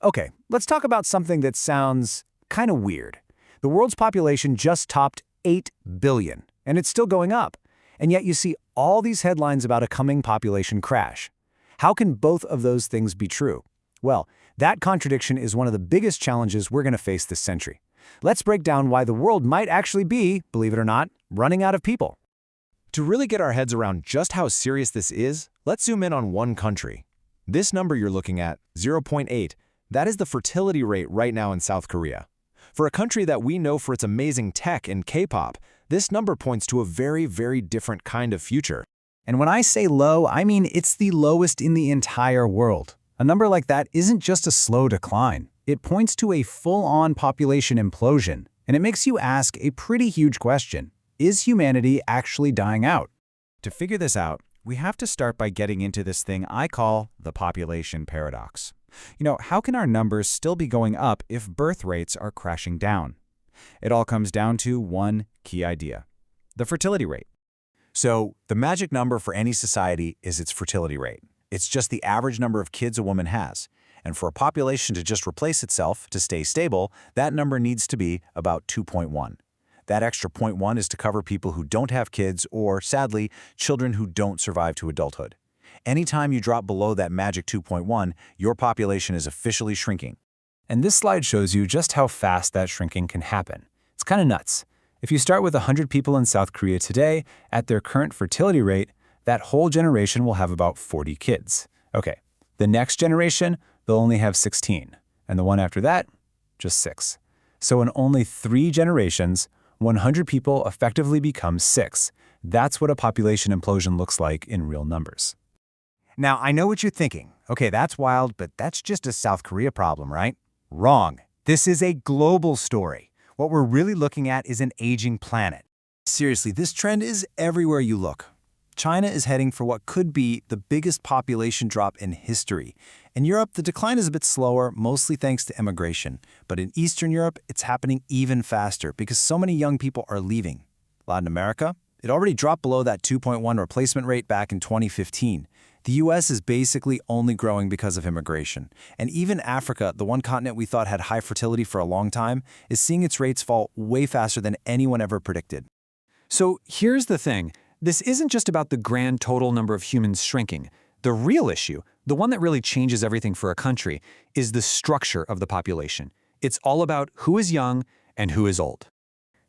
Okay, let's talk about something that sounds kind of weird. The world's population just topped 8 billion, and it's still going up. And yet you see all these headlines about a coming population crash. How can both of those things be true? Well, that contradiction is one of the biggest challenges we're going to face this century. Let's break down why the world might actually be, believe it or not, running out of people. To really get our heads around just how serious this is, let's zoom in on one country. This number you're looking at, 0.8, that is the fertility rate right now in South Korea. For a country that we know for its amazing tech and K-pop, this number points to a very, very different kind of future. And when I say low, I mean it's the lowest in the entire world. A number like that isn't just a slow decline. It points to a full-on population implosion, and it makes you ask a pretty huge question. Is humanity actually dying out? To figure this out, we have to start by getting into this thing I call the population paradox. How can our numbers still be going up if birth rates are crashing down? It all comes down to one key idea: the fertility rate. So, the magic number for any society is its fertility rate. It's just the average number of kids a woman has. And for a population to just replace itself, to stay stable, that number needs to be about 2.1. That extra 0.1 is to cover people who don't have kids or, sadly, children who don't survive to adulthood. Anytime you drop below that magic 2.1, your population is officially shrinking. And this slide shows you just how fast that shrinking can happen. It's kind of nuts. If you start with 100 people in South Korea today, at their current fertility rate, that whole generation will have about 40 kids. Okay, the next generation, they'll only have 16, and the one after that, just 6. So in only 3 generations, 100 people effectively become 6. That's what a population implosion looks like in real numbers. Now, I know what you're thinking. Okay, that's wild, but that's just a South Korea problem, right? Wrong. This is a global story. What we're really looking at is an aging planet. Seriously, this trend is everywhere you look. China is heading for what could be the biggest population drop in history. In Europe, the decline is a bit slower, mostly thanks to immigration. But in Eastern Europe, it's happening even faster because so many young people are leaving. Latin America, it already dropped below that 2.1 replacement rate back in 2015. The US is basically only growing because of immigration. And even Africa, the one continent we thought had high fertility for a long time, is seeing its rates fall way faster than anyone ever predicted. So here's the thing. This isn't just about the grand total number of humans shrinking. The real issue, the one that really changes everything for a country, is the structure of the population. It's all about who is young and who is old.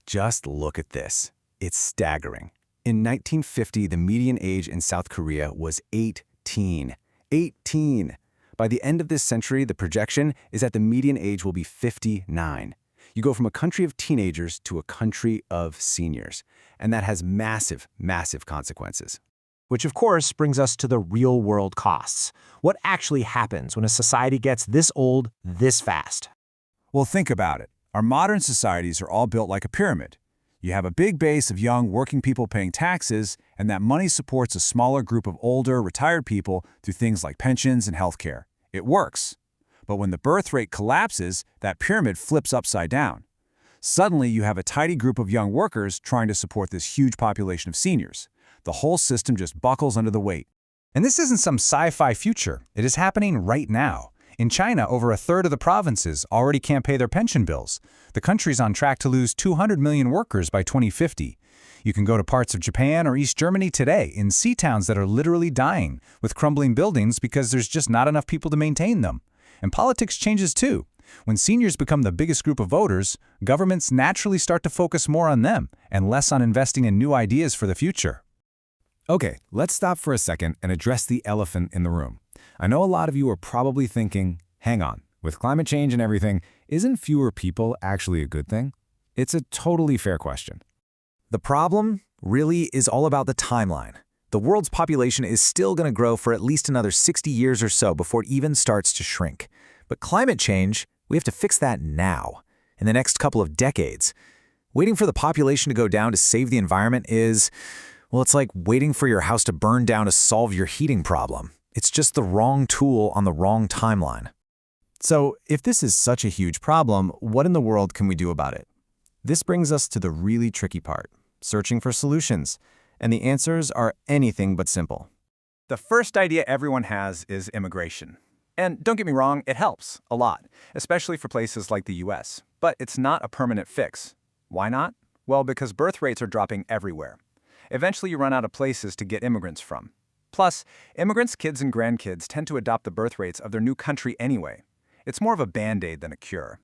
Just look at this. It's staggering. In 1950, the median age in South Korea was 18. 18! By the end of this century, the projection is that the median age will be 59. You go from a country of teenagers to a country of seniors, and that has massive, massive consequences. Which of course brings us to the real-world costs. What actually happens when a society gets this old, this fast? Well, think about it. Our modern societies are all built like a pyramid. You have a big base of young working people paying taxes, and that money supports a smaller group of older, retired people through things like pensions and healthcare. It works. But when the birth rate collapses, that pyramid flips upside down. Suddenly, you have a tidy group of young workers trying to support this huge population of seniors. The whole system just buckles under the weight. And this isn't some sci-fi future. It is happening right now. In China, over a third of the provinces already can't pay their pension bills. The country's on track to lose 200 million workers by 2050. You can go to parts of Japan or East Germany today and see towns that are literally dying, with crumbling buildings because there's just not enough people to maintain them. And politics changes too. When seniors become the biggest group of voters, governments naturally start to focus more on them and less on investing in new ideas for the future. Okay, let's stop for a second and address the elephant in the room. I know a lot of you are probably thinking, hang on, with climate change and everything, isn't fewer people actually a good thing? It's a totally fair question. The problem really is all about the timeline. The world's population is still going to grow for at least another 60 years or so before it even starts to shrink. But climate change, we have to fix that now, in the next couple of decades. Waiting for the population to go down to save the environment is, well, it's like waiting for your house to burn down to solve your heating problem. It's just the wrong tool on the wrong timeline. So, if this is such a huge problem, what in the world can we do about it? This brings us to the really tricky part, searching for solutions. And the answers are anything but simple. The first idea everyone has is immigration. And don't get me wrong, it helps a lot, especially for places like the US. But it's not a permanent fix. Why not? Well, because birth rates are dropping everywhere. Eventually, you run out of places to get immigrants from. Plus, immigrants' kids and grandkids tend to adopt the birth rates of their new country anyway. It's more of a band-aid than a cure.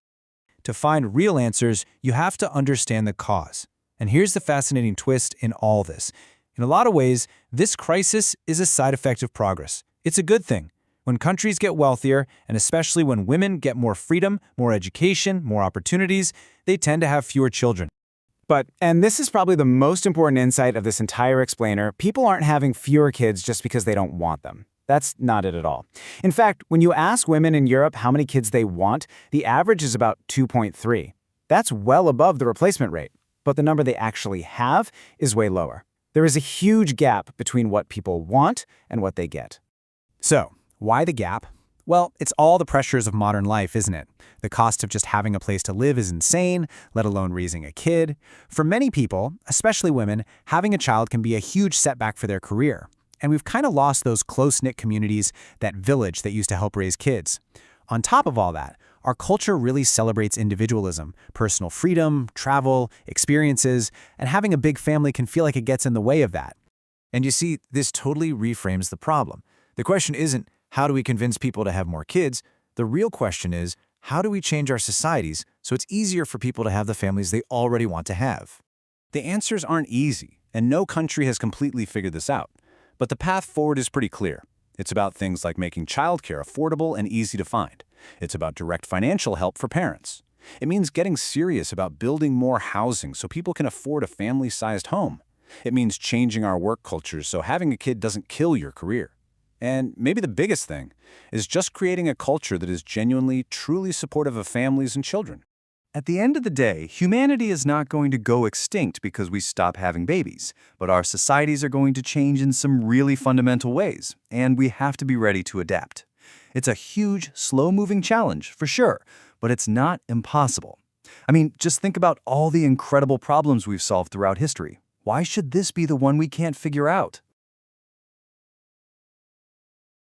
To find real answers, you have to understand the cause. And here's the fascinating twist in all this. In a lot of ways, this crisis is a side effect of progress. It's a good thing. When countries get wealthier, and especially when women get more freedom, more education, more opportunities, they tend to have fewer children. But, and this is probably the most important insight of this entire explainer, people aren't having fewer kids just because they don't want them. That's not it at all. In fact, when you ask women in Europe how many kids they want, the average is about 2.3. That's well above the replacement rate. But the number they actually have is way lower. There is a huge gap between what people want and what they get. So, why the gap? Well, it's all the pressures of modern life, isn't it? The cost of just having a place to live is insane, let alone raising a kid. For many people, especially women, having a child can be a huge setback for their career. And we've kind of lost those close-knit communities, that village that used to help raise kids. On top of all that, our culture really celebrates individualism, personal freedom, travel, experiences, and having a big family can feel like it gets in the way of that. And you see, this totally reframes the problem. The question isn't, how do we convince people to have more kids? The real question is, how do we change our societies so it's easier for people to have the families they already want to have? The answers aren't easy, and no country has completely figured this out. But the path forward is pretty clear. It's about things like making childcare affordable and easy to find. It's about direct financial help for parents. It means getting serious about building more housing so people can afford a family-sized home. It means changing our work cultures so having a kid doesn't kill your career. And maybe the biggest thing is just creating a culture that is genuinely, truly supportive of families and children. At the end of the day, humanity is not going to go extinct because we stop having babies, but our societies are going to change in some really fundamental ways, and we have to be ready to adapt. It's a huge, slow-moving challenge, for sure, but it's not impossible. I mean, just think about all the incredible problems we've solved throughout history. Why should this be the one we can't figure out?